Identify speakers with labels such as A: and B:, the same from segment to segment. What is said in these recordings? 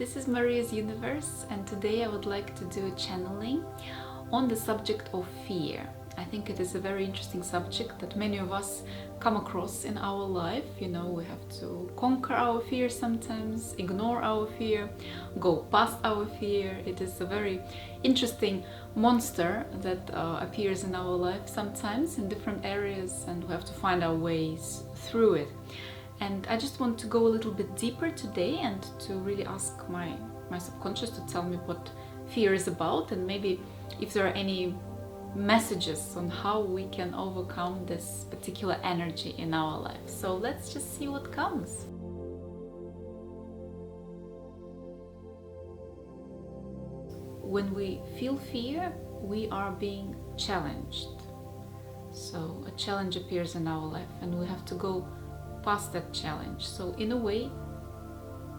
A: this is Maria's Universe, and today I would like to do a channeling on the subject of fear. I think it is a very interesting subject that many of us come across in our life. You know, we have to conquer our fear sometimes, ignore our fear, go past our fear. It is a very interesting monster that appears in our life sometimes in different areas, and we have to find our ways through it. And I just want to go a little bit deeper today and to really ask my subconscious to tell me what fear is about, and maybe if there are any messages on how we can overcome this particular energy in our life. So let's just see what comes. When we feel fear, we are being challenged. So a challenge appears in our life and we have to go past that challenge. So in a way,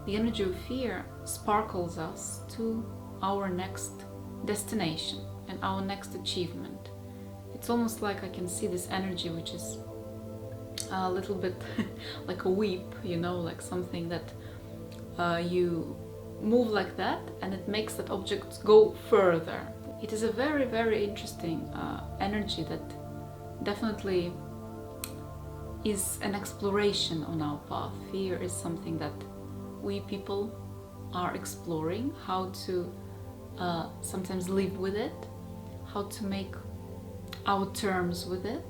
A: the energy of fear sparkles us to our next destination and our next achievement. It's almost like I can see this energy, which is a little bit like a whip, you know, like something that you move like that and it makes that object go further. It is a very, very interesting energy that definitely is an exploration on our path. Fear is something that we people are exploring, how to sometimes live with it, how to make our terms with it.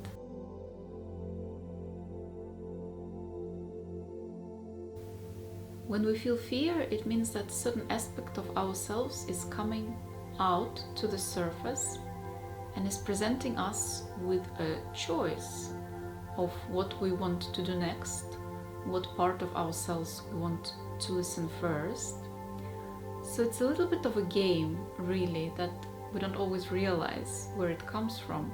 A: When we feel fear, it means that a certain aspect of ourselves is coming out to the surface and is presenting us with a choice of what we want to do next, what part of ourselves we want to listen first. So it's a little bit of a game, really, that we don't always realize where it comes from.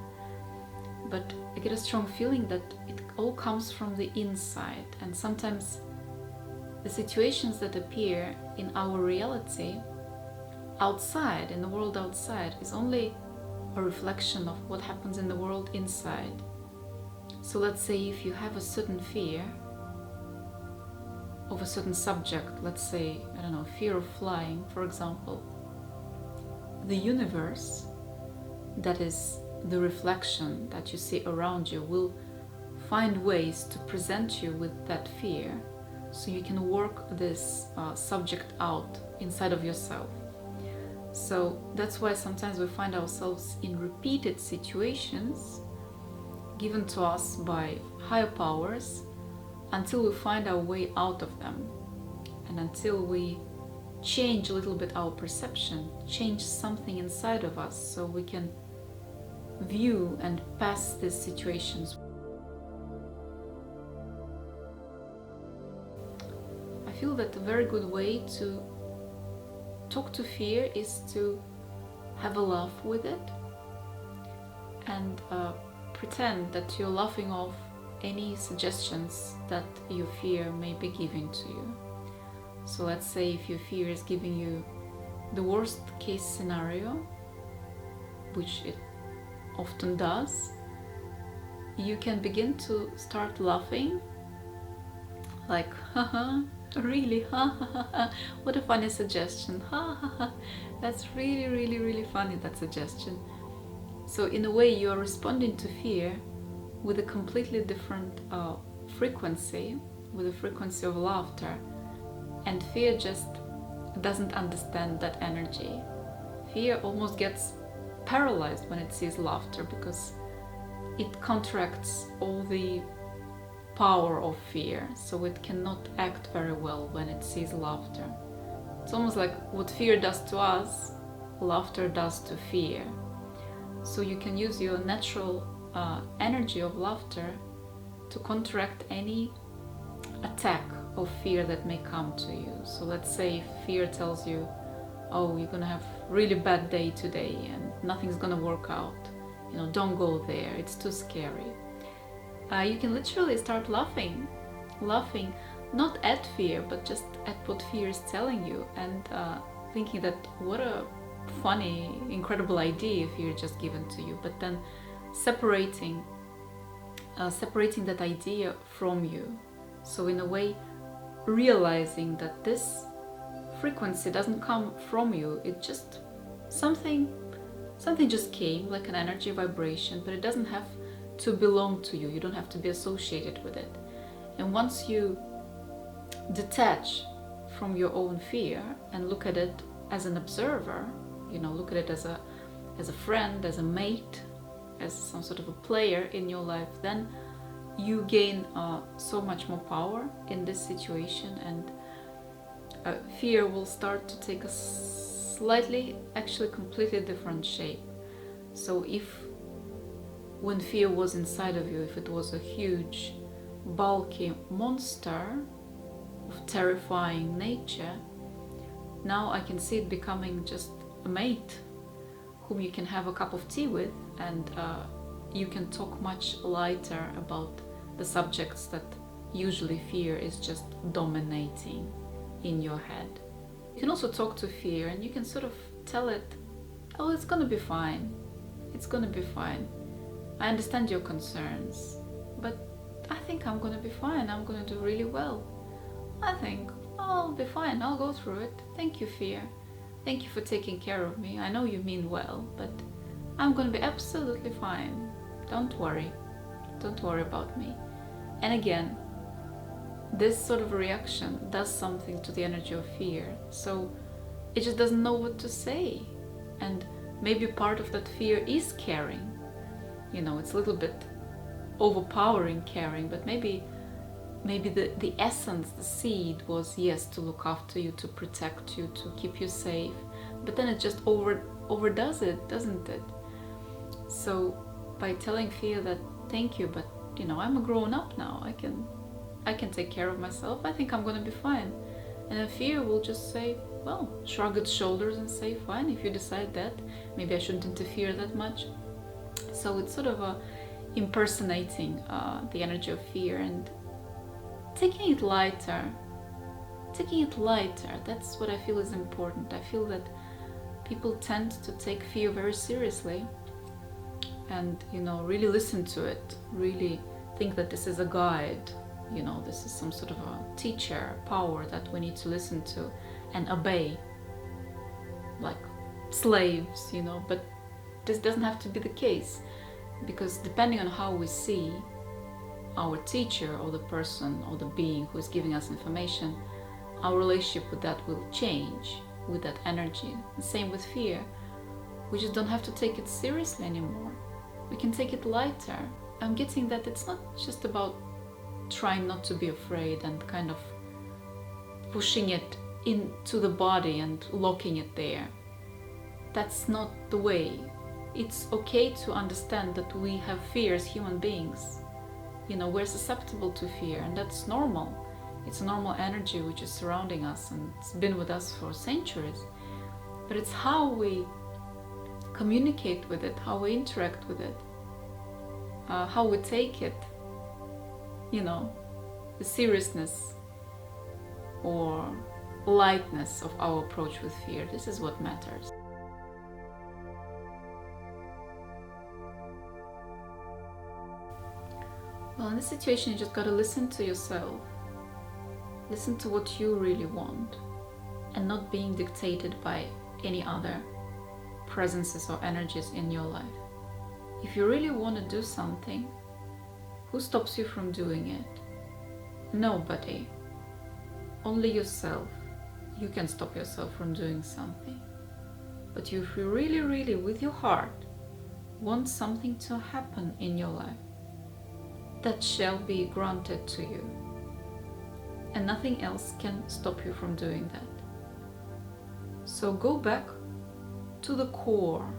A: But I get a strong feeling that it all comes from the inside, and sometimes the situations that appear in our reality outside, in the world outside, is only a reflection of what happens in the world inside. So let's say if you have a certain fear of a certain subject, let's say, I don't know, fear of flying, for example, the universe, that is the reflection that you see around you, will find ways to present you with that fear so you can work this subject out inside of yourself. So that's why sometimes we find ourselves in repeated situations given to us by higher powers until we find our way out of them, and until we change a little bit our perception, change something inside of us so we can view and pass these situations. I feel that a very good way to talk to fear is to have a laugh with it and pretend that you're laughing off any suggestions that your fear may be giving to you. So let's say if your fear is giving you the worst case scenario, which it often does, you can begin to start laughing like, haha, really, ha ha ha, what a funny suggestion, ha ha ha, that's really, really, really funny, that suggestion. So in a way you are responding to fear with a completely different frequency, with a frequency of laughter, and fear just doesn't understand that energy. Fear almost gets paralyzed when it sees laughter because it counteracts all the power of fear, so it cannot act very well when it sees laughter. It's almost like what fear does to us, laughter does to fear. So you can use your natural energy of laughter to counteract any attack of fear that may come to you. So let's say if fear tells you, oh, you're gonna have a really bad day today and nothing's gonna work out, you know, don't go there, it's too scary. You can literally start laughing, not at fear, but just at what fear is telling you, and thinking that what a funny, incredible idea fear just given to you, but then separating that idea from you. So in a way, realizing that this frequency doesn't come from you. It just something just came, like an energy vibration, but it doesn't have to belong to you. You don't have to be associated with it. And once you detach from your own fear and look at it as an observer, look at it as a friend, as a mate, as some sort of a player in your life, then you gain so much more power in this situation, and fear will start to take a slightly, actually completely different shape. So when fear was inside of you, if it was a huge, bulky monster of terrifying nature, now I can see it becoming just a mate whom you can have a cup of tea with, and you can talk much lighter about the subjects that usually fear is just dominating in your head. You can also talk to fear, and you can sort of tell it, oh, it's gonna be fine. It's gonna be fine. I understand your concerns, but I think I'm gonna be fine. I'm gonna do really well. I think I'll be fine. I'll go through it. Thank you, fear. Thank you for taking care of me. I know you mean well, but I'm gonna be absolutely fine. Don't worry. Don't worry about me. And again, this sort of reaction does something to the energy of fear. So it just doesn't know what to say. And maybe part of that fear is caring. It's a little bit overpowering caring, but maybe the essence, the seed was, yes, to look after you, to protect you, to keep you safe. But then it just overdoes it, doesn't it? So by telling fear that, thank you, but I'm a grown up now. I can take care of myself. I think I'm gonna be fine. And then fear will just say, well, shrug its shoulders and say, fine, if you decide that, maybe I shouldn't interfere that much. So it's sort of impersonating the energy of fear and taking it lighter. That's what I feel is important. I feel that people tend to take fear very seriously and really listen to it, really think that this is a guide, this is some sort of a teacher, power that we need to listen to and obey like slaves, but this doesn't have to be the case, because depending on how we see our teacher or the person or the being who is giving us information, our relationship with that will change, with that energy. The same with fear. We just don't have to take it seriously anymore. We can take it lighter. I'm getting that it's not just about trying not to be afraid and kind of pushing it into the body and locking it there. That's not the way. It's okay to understand that we have fear as human beings. We're susceptible to fear, and that's normal. It's a normal energy which is surrounding us, and it's been with us for centuries. But it's how we communicate with it, how we interact with it, how we take it, the seriousness or lightness of our approach with fear. This is what matters. Well, in this situation, you just gotta listen to yourself. Listen to what you really want, and not being dictated by any other presences or energies in your life. If you really want to do something, who stops you from doing it? Nobody. Only yourself. You can stop yourself from doing something. But if you really, really, with your heart, want something to happen in your life, that shall be granted to you. And nothing else can stop you from doing that. So go back to the core,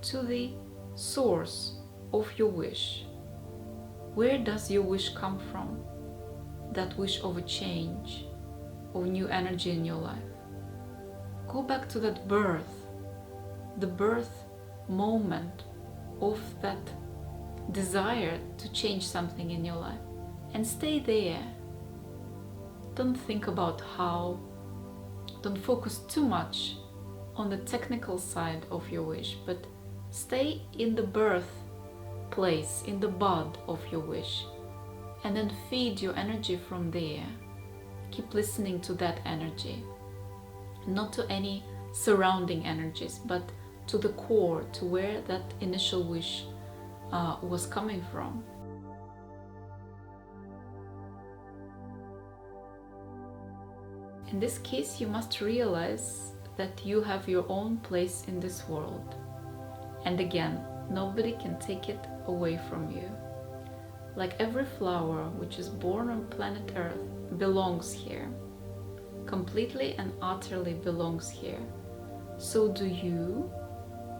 A: to the source of your wish. Where does your wish come from? That wish of a change, of new energy in your life. Go back to that birth, the birth moment of that desire to change something in your life, and stay there. Don't think about how, don't focus too much on the technical side of your wish, but stay in the birth place, in the bud of your wish, and then feed your energy from there. Keep listening to that energy. not to any surrounding energies, but to the core, to where that initial wish was coming from. In this case, you must realize that you have your own place in this world. And again, nobody can take it away from you. Like every flower which is born on planet Earth belongs here, completely and utterly belongs here. So do you,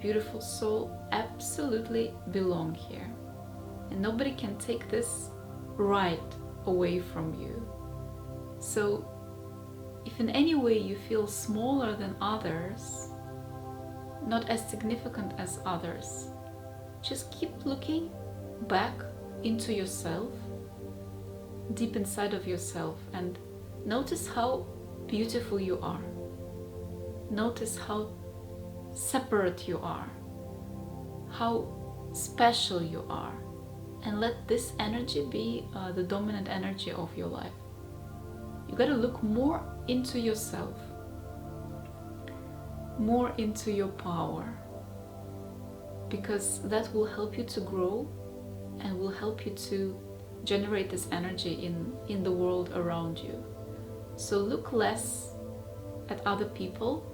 A: beautiful soul, absolutely belong here. And nobody can take this right away from you. So if in any way you feel smaller than others, not as significant as others, just keep looking back into yourself, deep inside of yourself, and notice how beautiful you are. Notice how separate you are, how special you are, and let this energy be the dominant energy of your life. You gotta look more into yourself, more into your power, because that will help you to grow and will help you to generate this energy in the world around you. So look less at other people,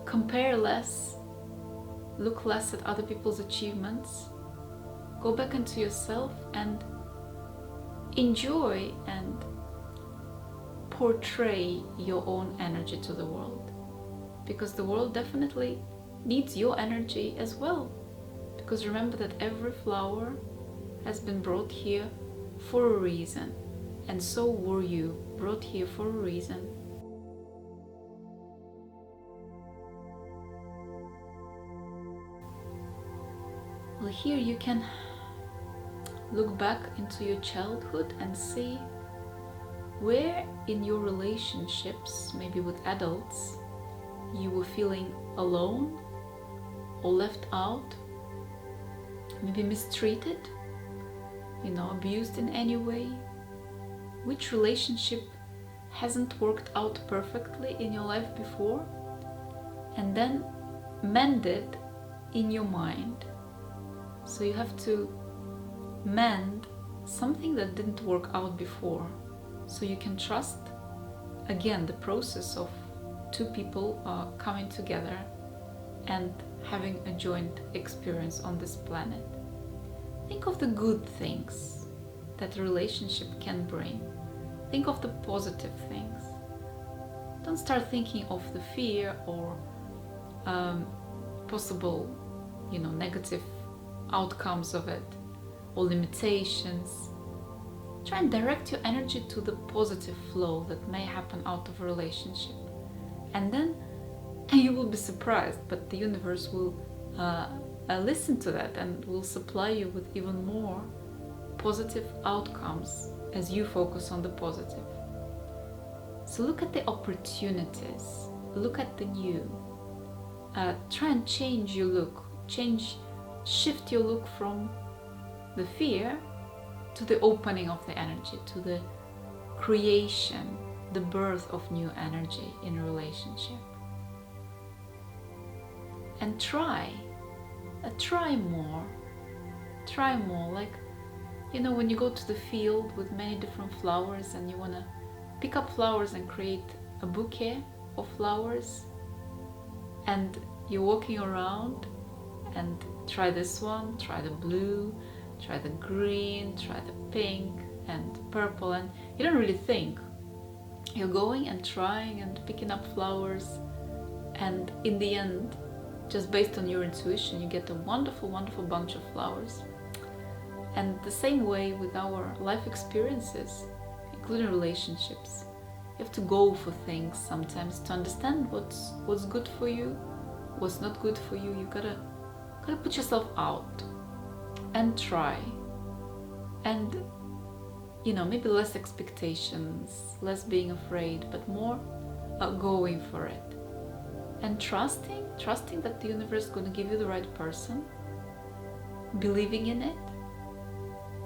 A: compare less, look less at other people's achievements, go back into yourself and enjoy and portray your own energy to the world, because the world definitely needs your energy as well. Because remember that every flower has been brought here for a reason, and so were you, brought here for a reason. Well, here you can look back into your childhood and see where in your relationships, maybe with adults, you were feeling alone or left out, maybe mistreated, abused in any way. Which relationship hasn't worked out perfectly in your life before, and then mend it in your mind. So you have to mend something that didn't work out before, so you can trust again the process of two people coming together and having a joint experience on this planet. Think of the good things that a relationship can bring. Think of the positive things. Don't start thinking of the fear or possible, negative outcomes of it or limitations. Try and direct your energy to the positive flow that may happen out of a relationship. And then you will be surprised, but the universe will listen to that and will supply you with even more positive outcomes as you focus on the positive. So look at the opportunities, look at the new. Try and change your look, shift your look from the fear to the opening of the energy, to the creation, the birth of new energy in a relationship. And try more, like, when you go to the field with many different flowers and you want to pick up flowers and create a bouquet of flowers, and you're walking around and try this one, try the blue, try the green, try the pink and purple, and you don't really think. You're going and trying and picking up flowers, and in the end, just based on your intuition, you get a wonderful, wonderful bunch of flowers. And the same way with our life experiences, including relationships, you have to go for things sometimes to understand what's good for you, what's not good for you. You gotta put yourself out and try, and maybe less expectations, less being afraid, but more going for it, and trusting that the universe is going to give you the right person, believing in it,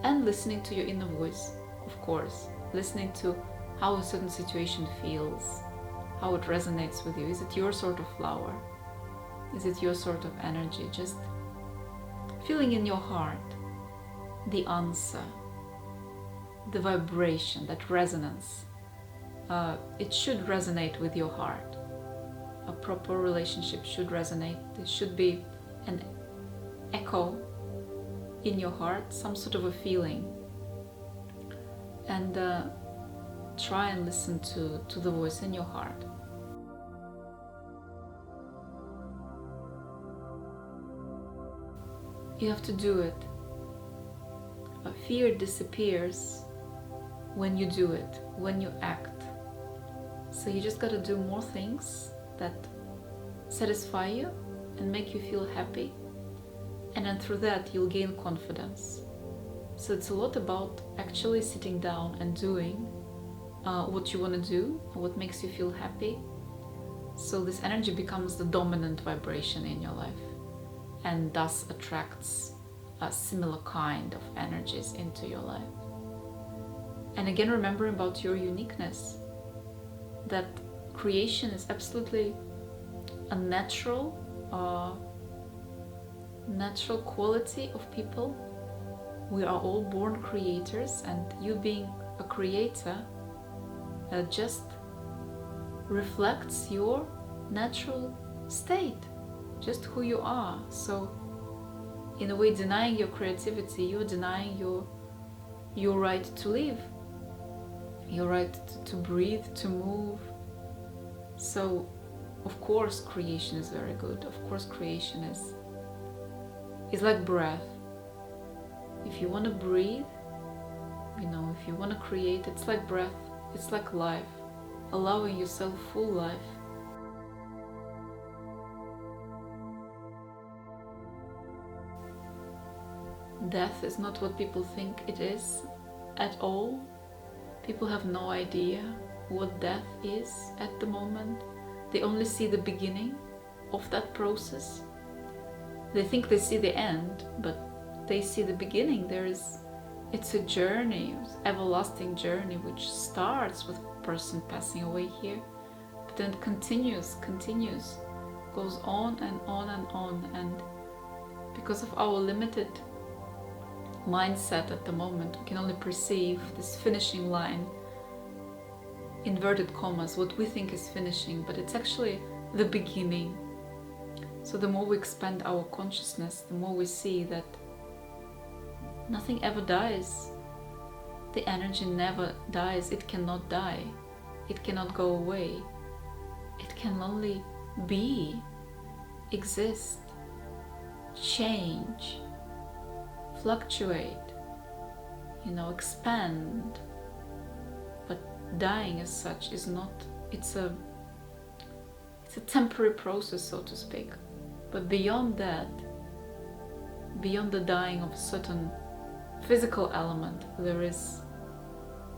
A: and listening to your inner voice, of course, listening to how a certain situation feels, how it resonates with you. Is it your sort of flower? Is it your sort of energy? Just feeling in your heart the answer, the vibration, that resonance. It should resonate with your heart. A proper relationship should resonate. There should be an echo in your heart, some sort of a feeling. And try and listen to the voice in your heart. You have to do it. Fear disappears when you do it, when you act. So you just gotta do more things that satisfy you and make you feel happy. And then through that, you'll gain confidence. So it's a lot about actually sitting down and doing what you want to do, what makes you feel happy. So this energy becomes the dominant vibration in your life and thus attracts a similar kind of energies into your life. And again, remember about your uniqueness, that creation is absolutely a natural quality of people. We are all born creators, and you being a creator just reflects your natural state, just who you are. So in a way, denying your creativity, you're denying your right to live, your right to breathe, to move. So of course creation is very good. Of course creation is like breath. If you want to breathe, if you want to create, it's like breath, it's like life, allowing yourself full life. Death is not what people think it is at all. People have no idea what death is at the moment. They only see the beginning of that process. They think they see the end, but they see the beginning. It's a journey, everlasting journey, which starts with a person passing away here, but then continues, goes on and on and on. And because of our limited mindset at the moment, we can only perceive this finishing line, inverted commas, what we think is finishing, but it's actually the beginning. So the more we expand our consciousness, the more we see that nothing ever dies. The energy never dies. It cannot die. It cannot go away. It can only be, exist, change, fluctuate, expand. But dying as such is not, it's a temporary process, so to speak. But beyond that, beyond the dying of a certain physical element, there is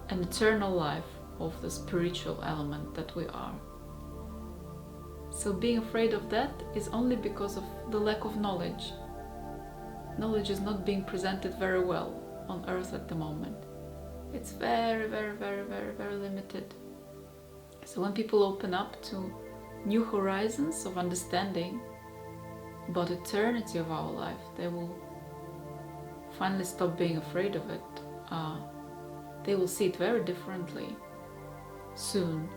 A: an eternal life of the spiritual element that we are. So being afraid of that is only because of the lack of knowledge. Knowledge is not being presented very well on earth at the moment. It's very, very, very, very, very limited. So when people open up to new horizons of understanding about eternity of our life, they will finally stop being afraid of it. They will see it very differently soon.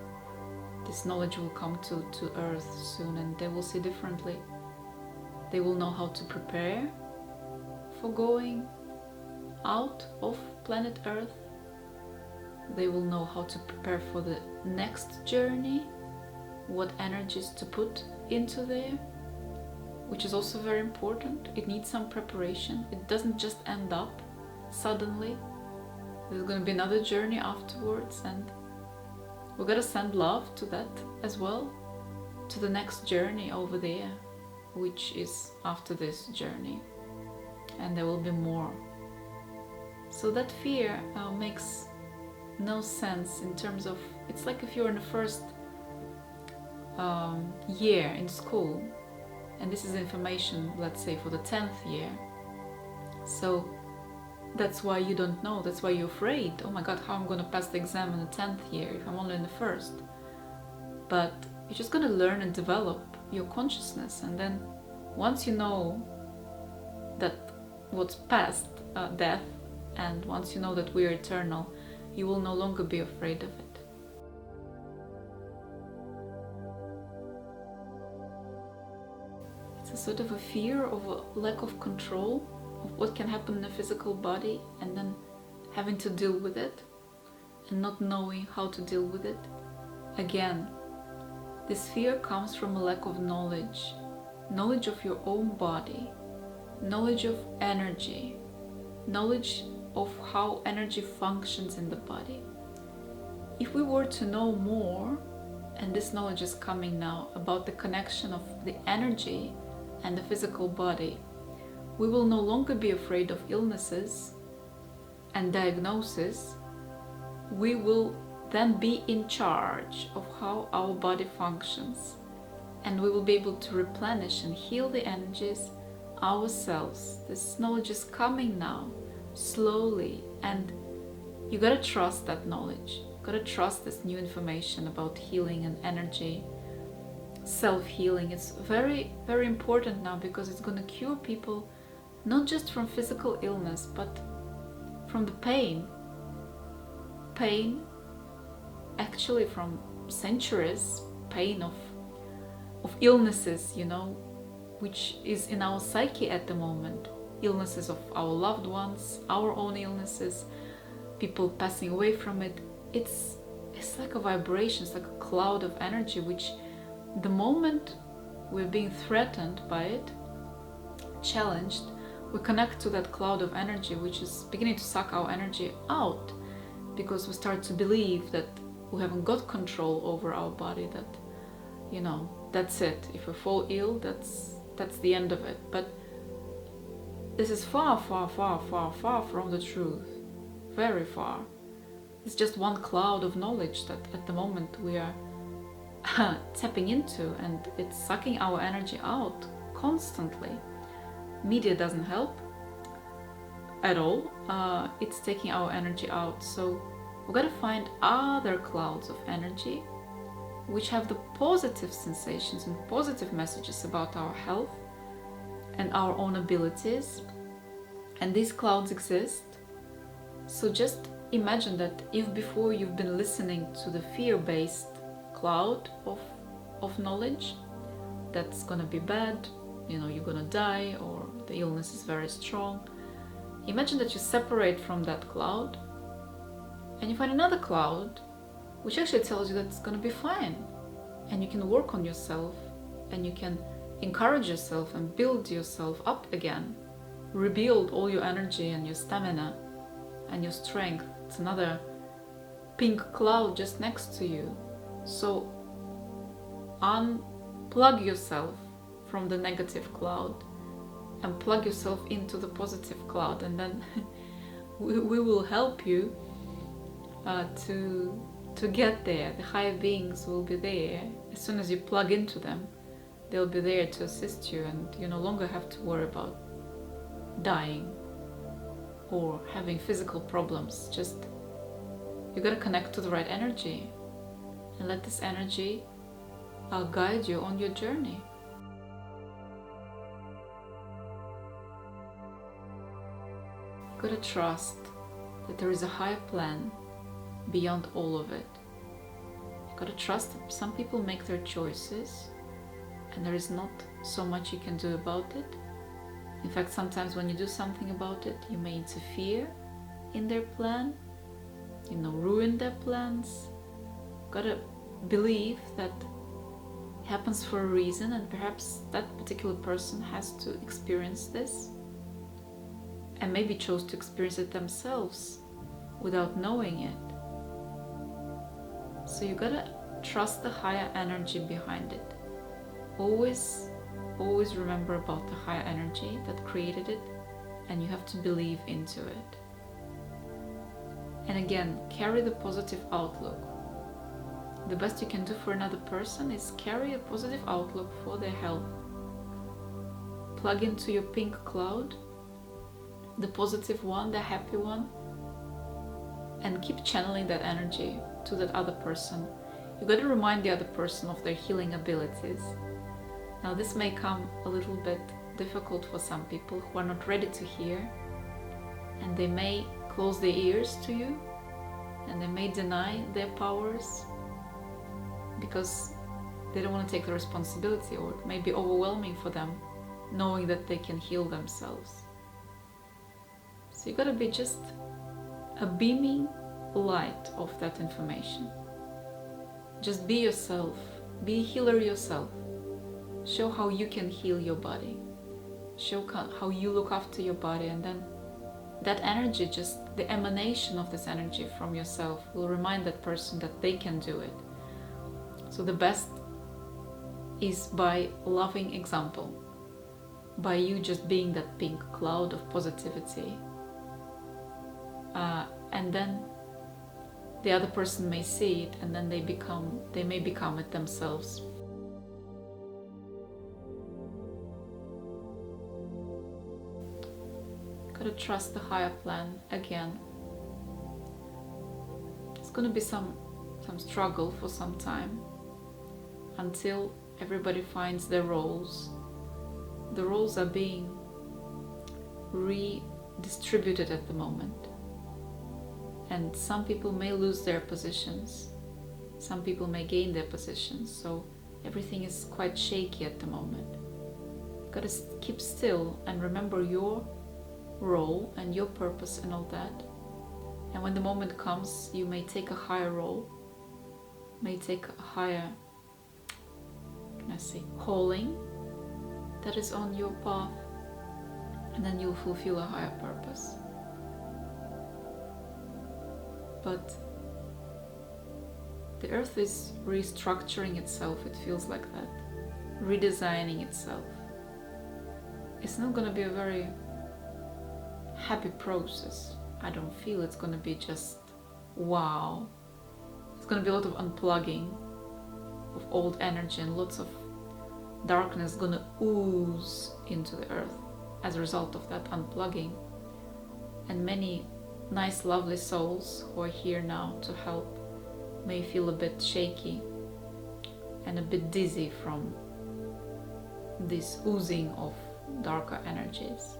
A: This knowledge will come to earth soon, and they will see differently. They will know how to prepare for going out of planet Earth. They will know how to prepare for the next journey, what energies to put into there, which is also very important. It needs some preparation. It doesn't just end up suddenly. There's going to be another journey afterwards, and we're going to send love to that as well, to the next journey over there, which is after this journey, and there will be more. So that fear makes no sense in terms of, it's like if you're in the first year in school, and this is information, let's say, for the 10th year. So that's why you don't know, that's why you're afraid. Oh my God, how I'm going to pass the exam in the 10th year if I'm only in the first? but you're just going to learn and develop your consciousness. And then once you know that what's past death, and once you know that we are eternal, you will no longer be afraid of it. It's a sort of a fear of a lack of control of what can happen in a physical body, and then having to deal with it and not knowing how to deal with it. Again, this fear comes from a lack of knowledge of your own body, knowledge of energy, knowledge of how energy functions in the body. If we were to know more, and this knowledge is coming now, about the connection of the energy and the physical body, we will no longer be afraid of illnesses and diagnosis. We will then be in charge of how our body functions, and we will be able to replenish and heal the energies ourselves. This knowledge is coming now, slowly, and you gotta trust that knowledge. You gotta trust this new information about healing and energy, self-healing. It's very, very important now, because it's gonna cure people not just from physical illness, but from the pain actually from centuries, pain of illnesses, which is in our psyche at the moment. Illnesses of our loved ones, our own illnesses, people passing away from it. It's like a vibration, it's like a cloud of energy, which the moment we're being threatened by it, challenged, we connect to that cloud of energy, which is beginning to suck our energy out, because we start to believe that we haven't got control over our body, that that's it. If we fall ill, that's the end of it. But this is far, far, far, far, far from the truth. Very far. It's just one cloud of knowledge that at the moment we are tapping into, and it's sucking our energy out constantly. Media doesn't help at all. It's taking our energy out. So we've got to find other clouds of energy which have the positive sensations and positive messages about our health and our own abilities. And these clouds exist. So just imagine that if before you've been listening to the fear-based cloud of knowledge, that's gonna be bad, you're gonna die, or the illness is very strong. Imagine that you separate from that cloud and you find another cloud which actually tells you that it's gonna be fine, and you can work on yourself, and you can encourage yourself and build yourself up again, rebuild all your energy and your stamina and your strength. It's another pink cloud just next to you. So unplug yourself from the negative cloud and plug yourself into the positive cloud, and then we will help you to get there. The higher beings will be there. As soon as you plug into them, they'll be there to assist you, and you no longer have to worry about dying or having physical problems. Just you gotta connect to the right energy and let this energy guide you on your journey. You gotta trust that there is a higher plan beyond all of it. You gotta trust that some people make their choices and there is not so much you can do about it. In fact, sometimes when you do something about it, you may interfere in their plan, ruin their plans. Gotta believe that it happens for a reason, and perhaps that particular person has to experience this, and maybe chose to experience it themselves without knowing it. So you gotta trust the higher energy behind it. Always remember about the higher energy that created it, and you have to believe into it. And again, carry the positive outlook. The best you can do for another person is carry a positive outlook for their health. Plug into your pink cloud, the positive one, the happy one, and keep channeling that energy to that other person. You got to remind the other person of their healing abilities. Now this may come a little bit difficult for some people who are not ready to hear, and they may close their ears to you, and they may deny their powers because they don't want to take the responsibility, or it may be overwhelming for them knowing that they can heal themselves. So you gotta be just a beaming light of that information. Just be yourself, be a healer yourself. Show how you can heal your body. Show how you look after your body, and then that energy, just the emanation of this energy from yourself, will remind that person that they can do it. So the best is by loving example, by you just being that pink cloud of positivity, and then the other person may see it, and then they may become it themselves. Gotta trust the higher plan again. It's gonna be some struggle for some time until everybody finds their roles. The roles are being redistributed at the moment, and some people may lose their positions, some people may gain their positions, so everything is quite shaky at the moment. You gotta keep still and remember your role and your purpose and all that, and when the moment comes, you may take a higher role, may take a higher, calling that is on your path, and then you'll fulfill a higher purpose. But the earth is restructuring itself, it feels like that, redesigning itself. It's not going to be a very happy process. I don't feel it's going to be just wow. It's going to be a lot of unplugging of old energy, and lots of darkness going to ooze into the earth as a result of that unplugging. And many nice, lovely souls who are here now to help may feel a bit shaky and a bit dizzy from this oozing of darker energies.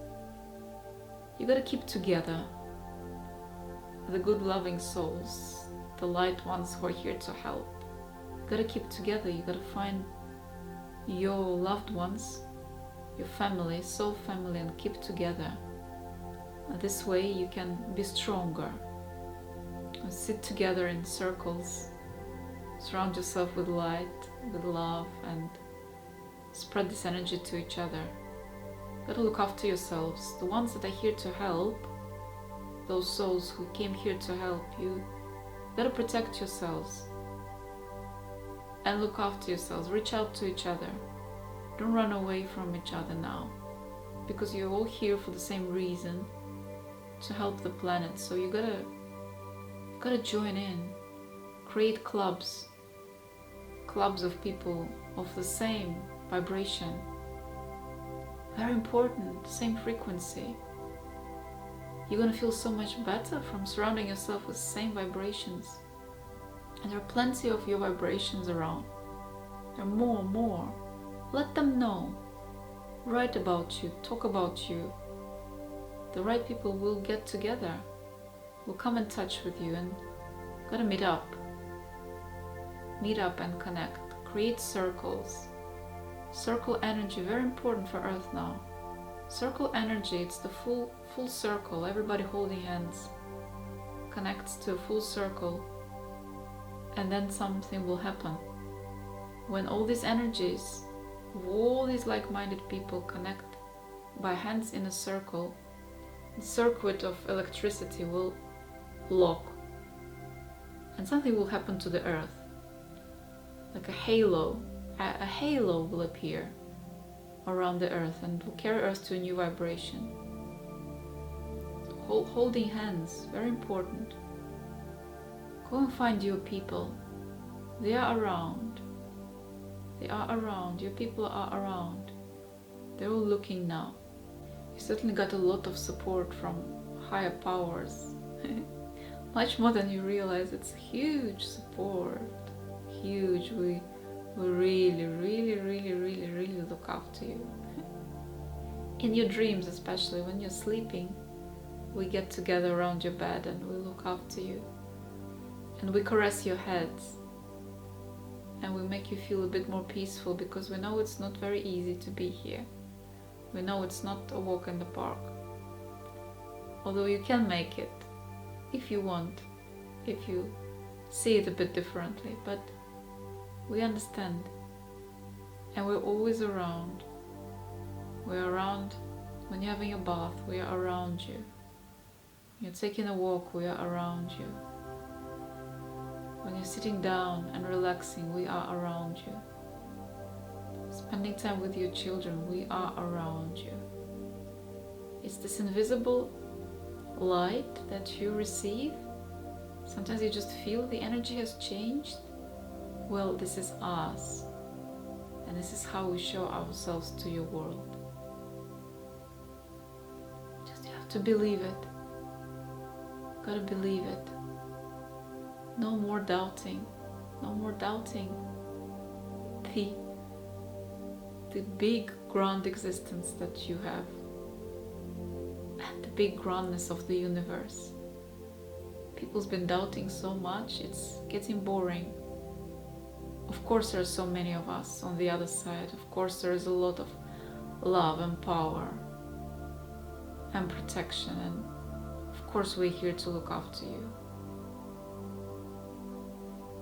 A: You gotta keep together, the good, loving souls, the light ones who are here to help. You gotta keep together. You gotta find your loved ones, your family, soul family, and keep together. This way you can be stronger. Sit together in circles, surround yourself with light, with love, and spread this energy to each other. You gotta look after yourselves. The ones that are here to help, those souls who came here to help you, gotta protect yourselves and look after yourselves. Reach out to each other. Don't run away from each other now, because you're all here for the same reason, to help the planet. So you gotta join in, create clubs of people of the same vibration. Very important, same frequency. You're gonna feel so much better from surrounding yourself with the same vibrations. And there are plenty of your vibrations around. There are more. Let them know. Write about you, talk about you. The right people will get together, will come in touch with you, and gotta meet up and connect. Create circles. Circle energy, very important for Earth now. Circle energy, it's the full circle, everybody holding hands, connects to a full circle, and then something will happen. When all these energies of all these like-minded people connect by hands in a circle, the circuit of electricity will lock, and something will happen to the earth. Like a halo will appear around the earth and will carry earth to a new vibration. So holding hands, very important. Go and find your people. They are around. Your people are around. They're all looking now. You certainly got a lot of support from higher powers. Much more than you realize. It's huge support. huge. We really, really, really, really, really look after you. In your dreams, especially when you're sleeping, we get together around your bed and we look after you. And we caress your heads. And we make you feel a bit more peaceful, because we know it's not very easy to be here. We know it's not a walk in the park. Although you can make it, if you want, if you see it a bit differently. But we understand. And we're always around. We're around when you're having a bath, we are around you. When you're taking a walk, we are around you. When you're sitting down and relaxing, we are around you. Spending time with your children, we are around you. It's this invisible light that you receive. Sometimes you just feel the energy has changed. Well, this is us. And this is how we show ourselves to your world. Just you have to believe it. Gotta believe it. No more doubting. No more doubting the big grand existence that you have, and the big grandness of the universe. People's been doubting so much, it's getting boring. Of course there are so many of us on the other side. Of course there is a lot of love and power and protection, and of course we're here to look after you.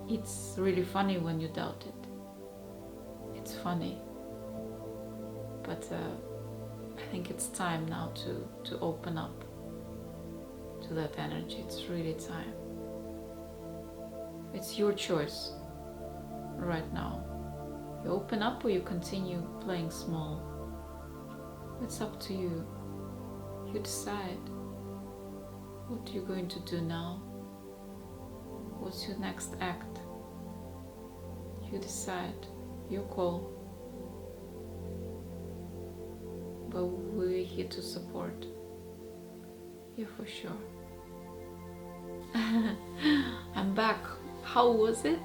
A: It's really funny when you doubt it. It's funny. But I think it's time now to open up to that energy. It's really time. It's your choice right now. You open up or you continue playing small. It's up to you. You decide. What are you going to do now? What's your next act? You decide. Your call. But we're here to support you for sure. I'm back. How was it?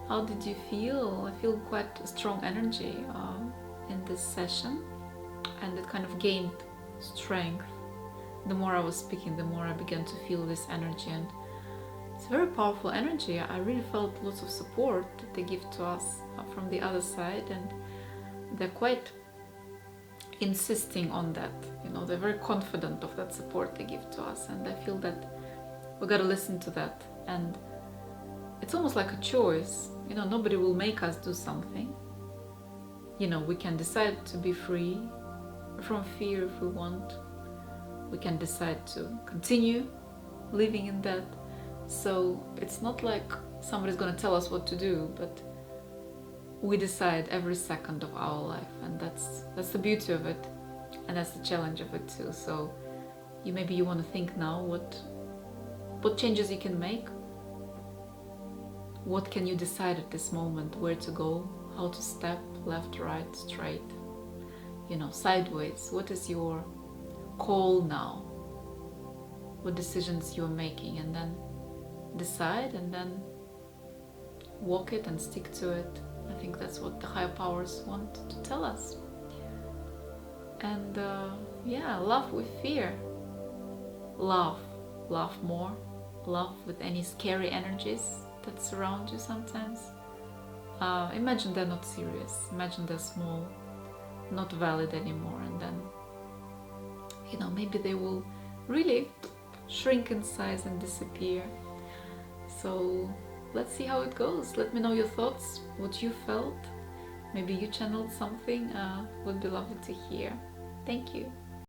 A: How did you feel? I feel quite a strong energy in this session, and it kind of gained strength. The more I was speaking, the more I began to feel this energy, and it's a very powerful energy. I really felt lots of support that they give to us from the other side, and they're quite insisting on that. You know, they're very confident of that support they give to us, and I feel that we gotta listen to that. And it's almost like a choice. You know, nobody will make us do something. You know, we can decide to be free from fear if we want. We can decide to continue living in that. So it's not like somebody's gonna tell us what to do, but we decide every second of our life, and that's the beauty of it, and that's the challenge of it too. So maybe you want to think now what changes you can make. What can you decide at this moment? Where to go? How to step? Left, right, straight? You know, sideways? What is your call now? What decisions you're making? And then decide, and then walk it and stick to it. I think that's what the higher powers want to tell us. And yeah, love with fear. Love more. Love with any scary energies that surround you sometimes. Imagine they're not serious. Imagine they're small, not valid anymore. And then, you know, maybe they will really shrink in size and disappear. So let's see how it goes. Let me know your thoughts, what you felt. Maybe you channeled something. Would be lovely to hear. Thank you.